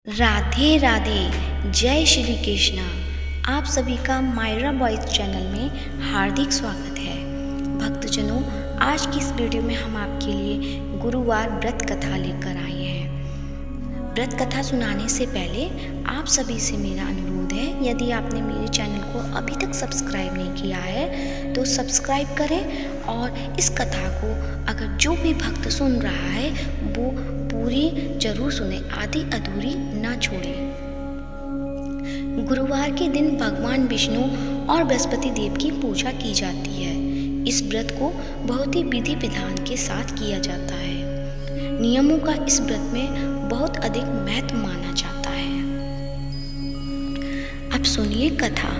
राधे राधे, जय श्री कृष्णा। आप सभी का मायरा बॉयज चैनल में हार्दिक स्वागत है। भक्तजनों, आज की इस वीडियो में हम आपके लिए गुरुवार व्रत कथा लेकर आए हैं। व्रत कथा सुनाने से पहले आप सभी से मेरा अनुरोध है, यदि आपने मेरे चैनल को अभी तक सब्सक्राइब नहीं किया है तो सब्सक्राइब करें और इस कथा को अगर जो भी भक्त सुन रहा है वो पूरी जरूर सुने, आधी अधूरी ना छोड़े। गुरुवार के दिन भगवान विष्णु और बृहस्पति देव की पूजा की जाती है। इस व्रत को बहुत ही विधि विधान के साथ किया जाता है। नियमों का इस व्रत में बहुत अधिक महत्व माना जाता है। अब सुनिए कथा।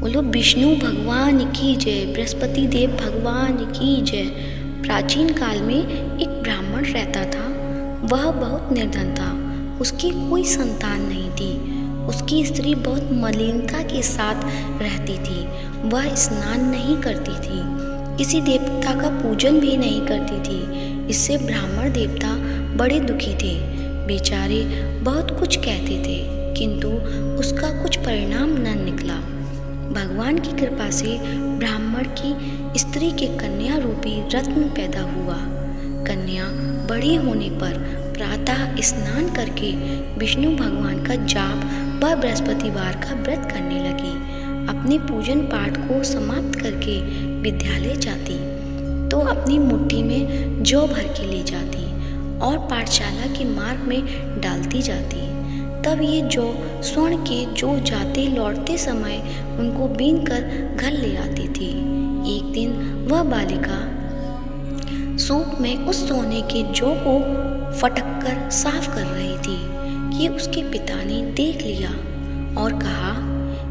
बोलो विष्णु भगवान की जय, बृहस्पति देव भगवान की जय। प्राचीन काल में एक ब्राह्मण रहता था। वह बहुत निर्धन था। उसकी कोई संतान नहीं थी। उसकी स्त्री बहुत मलिनता के साथ रहती थी। वह स्नान नहीं करती थी, किसी देवता का पूजन भी नहीं करती थी। इससे ब्राह्मण देवता बड़े दुखी थे। बेचारे बहुत कुछ कहते थे, किंतु उसका कुछ परिणाम न निकला। भगवान की कृपा से ब्राह्मण की स्त्री के कन्या रूपी रत्न पैदा हुआ। कन्या बड़ी होने पर प्रातः स्नान करके विष्णु भगवान का जाप व बृहस्पतिवार का व्रत करने लगी। अपने पूजन पाठ को समाप्त करके विद्यालय जाती तो अपनी मुट्ठी में जौ भर के ले जाती और पाठशाला के मार्ग में डालती जाती। तब ये जौ स्वर्ण के जो जाते लौटते समय उनको बीन कर घर ले आती थी। एक दिन वह बालिका सूप में उस सोने के जौ को फटक कर साफ कर रही थी कि उसके पिता ने देख लिया और कहा,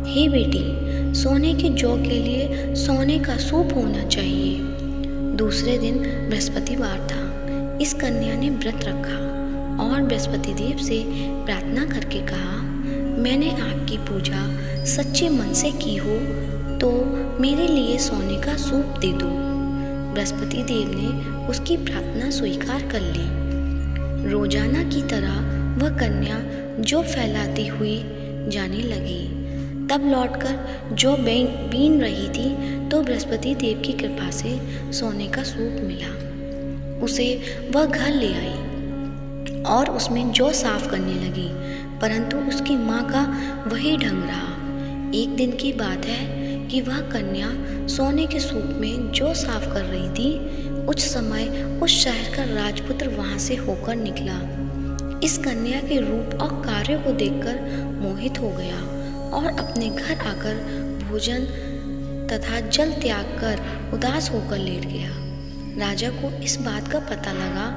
हे बेटी, सोने के जौ के लिए सोने का सूप होना चाहिए। दूसरे दिन बृहस्पतिवार था। इस कन्या ने व्रत रखा और बृहस्पति देव से प्रार्थना करके कहा, मैंने आपकी पूजा सच्चे मन से की हो तो मेरे लिए सोने का सूप दे दो। बृहस्पति देव ने उसकी प्रार्थना स्वीकार कर ली। रोजाना की तरह वह कन्या जौ फैलाती हुई जाने लगी। तब लौटकर जो बीन रही थी तो बृहस्पति देव की कृपा से सोने का सूप मिला। उसे वह घर ले आई और उसमें जौ साफ करने लगी, परंतु उसकी माँ का वही ढंग रहा। एक दिन की बात है कि वह कन्या सोने के सूप में जौ साफ कर रही थी। उस समय उस शहर का राजपुत्र वहां से होकर निकला। इस कन्या के रूप और कार्य को देखकर मोहित हो गया और अपने घर आकर भोजन तथा जल त्याग कर उदास होकर लेट गया। राजा को इस बात का पता लगा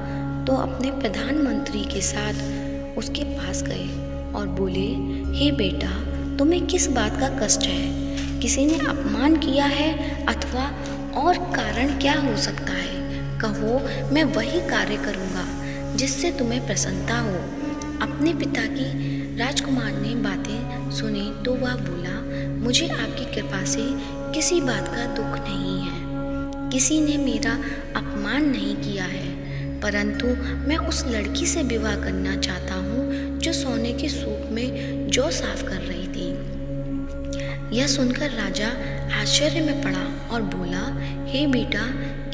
तो अपने प्रधानमंत्री के साथ उसके पास गए और बोले, हे बेटा, तुम्हें किस बात का कष्ट है? किसी ने अपमान किया है अथवा और कारण क्या हो सकता है? कहो, मैं वही कार्य करूँगा जिससे तुम्हें प्रसन्नता हो। अपने पिता की राजकुमार ने बातें सुनी तो वह बोला, मुझे आपकी कृपा से किसी बात का दुख नहीं है। किसी ने मेरा अपमान नहीं किया है, परंतु मैं उस लड़की से विवाह करना चाहता हूँ जो सोने के सूप में जौ साफ कर रही थी। यह सुनकर राजा आश्चर्य में पड़ा और बोला, हे बेटा,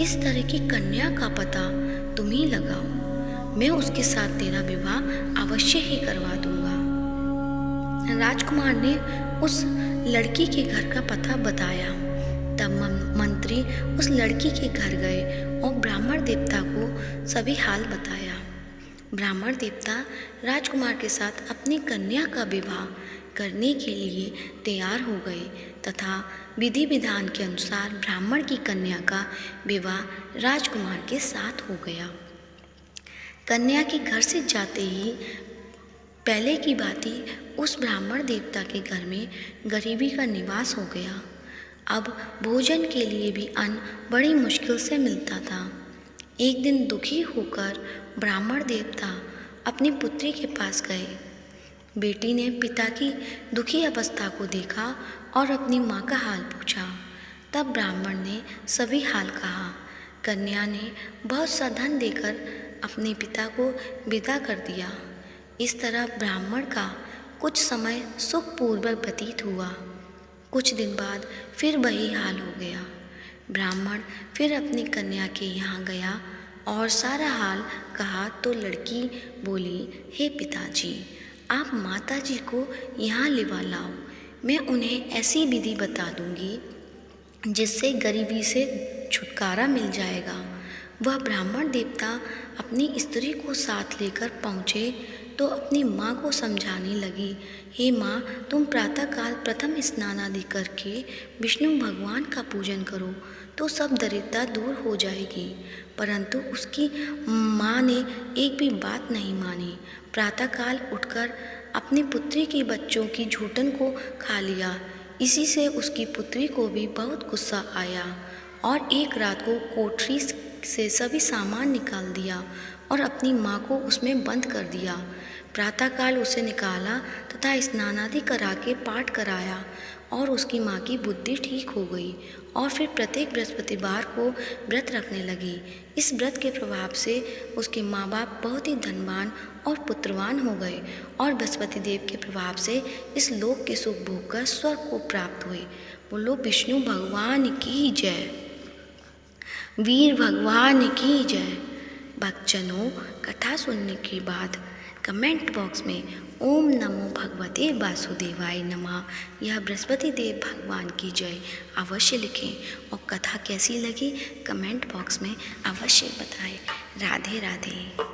इस तरह की कन्या का पता तुम ही लगाओ। मैं उसके साथ तेरा विवाह अवश्य ही करवा दूंगा। राजकुमार ने उस लड़की के घर का पता बताया। तब मंत्री उस लड़की के घर गए और ब्राह्मण देवता को सभी हाल बताया। ब्राह्मण देवता राजकुमार के साथ अपनी कन्या का विवाह करने के लिए तैयार हो गए तथा विधि विधान के अनुसार ब्राह्मण की कन्या का विवाह राजकुमार के साथ हो गया। कन्या के घर से जाते ही पहले की भांति उस ब्राह्मण देवता के घर में गरीबी का निवास हो गया। अब भोजन के लिए भी अन्न बड़ी मुश्किल से मिलता था। एक दिन दुखी होकर ब्राह्मण देवता अपनी पुत्री के पास गए। बेटी ने पिता की दुखी अवस्था को देखा और अपनी माँ का हाल पूछा। तब ब्राह्मण ने सभी हाल कहा। कन्या ने बहुत सा धन देकर अपने पिता को विदा कर दिया। इस तरह ब्राह्मण का कुछ समय सुखपूर्वक व्यतीत हुआ। कुछ दिन बाद फिर वही हाल हो गया। ब्राह्मण फिर अपनी कन्या के यहाँ गया और सारा हाल कहा तो लड़की बोली, हे पिताजी, आप माताजी को यहाँ लिवा लाओ। मैं उन्हें ऐसी विधि बता दूंगी जिससे गरीबी से छुटकारा मिल जाएगा। वह ब्राह्मण देवता अपनी स्त्री को साथ लेकर पहुँचे तो अपनी माँ को समझाने लगी, हे माँ, तुम प्रातःकाल प्रथम स्नान आदि करके विष्णु भगवान का पूजन करो तो सब दरिद्रता दूर हो जाएगी। परंतु उसकी माँ ने एक भी बात नहीं मानी। प्रातःकाल उठकर अपनी पुत्री की बच्चों की झूठन को खा लिया। इसी से उसकी पुत्री को भी बहुत गुस्सा आया और एक रात को कोठरी से सभी सामान निकाल दिया और अपनी माँ को उसमें बंद कर दिया। प्रातःकाल उसे निकाला तथा स्नान आदि करा के पाठ कराया और उसकी माँ की बुद्धि ठीक हो गई और फिर प्रत्येक बृहस्पतिवार को व्रत रखने लगी। इस व्रत के प्रभाव से उसके माँ बाप बहुत ही धनवान और पुत्रवान हो गए और बृहस्पति देव के प्रभाव से इस लोक के सुख भोग कर स्वर्ग को प्राप्त हुए। बोलो विष्णु भगवान की जय, वीर भगवान की जय। भक्तजनों, कथा सुनने के बाद कमेंट बॉक्स में ओम नमो भगवते वासुदेवाय नमः या बृहस्पति देव भगवान की जय अवश्य लिखें और कथा कैसी लगी कमेंट बॉक्स में अवश्य बताएं। राधे राधे।